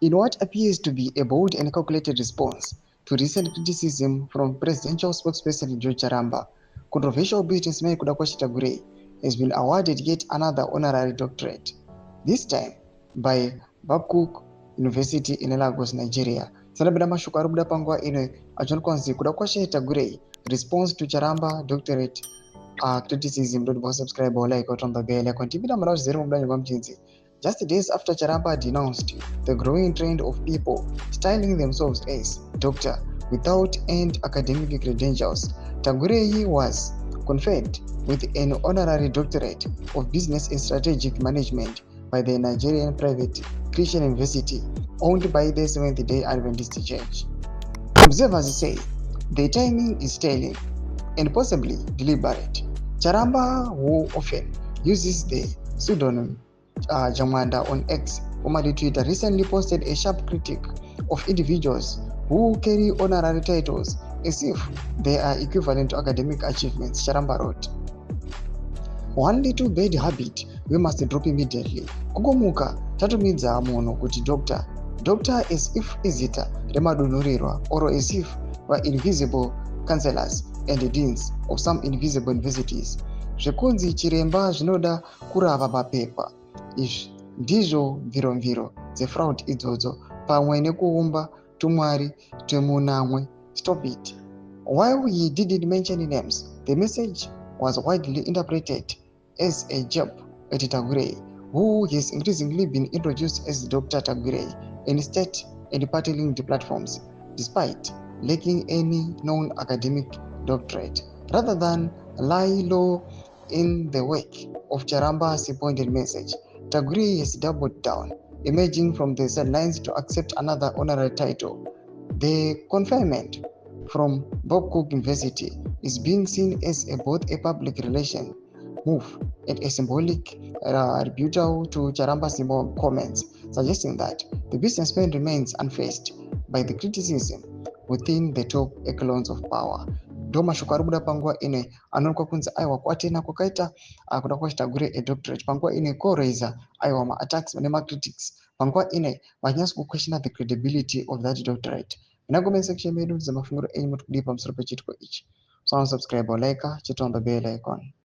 In what appears to be a bold and calculated response to recent criticism from presidential spokesperson George Charamba, controversial businessman Tagwirei has been awarded yet another honorary doctorate, this time by Babcock University in Lagos, Nigeria. Sanabida mashuku arikuda panguva ino achinokonzi kuda kwashe Tagwirei response to Charamba Doctorate criticism. Don't subscribe or like on the bell icon. Just days after Charamba denounced the growing trend of people styling themselves as doctor without earned academic credentials, Tagwirei was conferred with an honorary doctorate of business and strategic management by the Nigerian private Christian university owned by the Seventh-day Adventist Church. Observers say the timing is telling and possibly deliberate. Charamba, who often uses the pseudonym Jamanda on X, formerly Twitter, recently posted a sharp critique of individuals who carry honorary titles as if they are equivalent to academic achievements. Charamba wrote, "One little bad habit we must drop immediately. Kugomuka tatumidza munhu kuti doctor. Doctor as if izita remadunhurirwa, or as if were invisible counselors and deans of some invisible universities. Zvekunzi chiremba zvinoda kurava papepa. Izvi ndizvo mviromviro dzefraud idzodzo pamwe nekuumba tumwari twemunamwe. Stop it." While he didn't mention names, the message was widely interpreted as a jab at Tagwirei, who has increasingly been introduced as Dr. Tagwirei in state and party-linked platforms, despite lacking any known academic doctorate. Rather than lie low in the wake of Charamba's pointed message, Tagwirei has doubled down, emerging from the sidelines to accept another honorary title. The conferment from Babcock University is being seen as both a public relation move and a symbolic rebuttal to Charamba's comments, suggesting that the businessman remains unfazed by the criticism within the top echelons of power. Ndo mashuku arikuda panguva ine anoonekwa kunzi aiwa kwatena kwakaita kuda kwacho Tagwirei a doctorate panguva ine koraisa aiwa ma-attacks nema-critics panguva ine vachinyaso kuquestiona the credibility of that doctorate. Mina comment section medu dzamafungiro enyu muri kudii pamusoro pechitiko ichi. So subscribe or like, chit on the bell icon.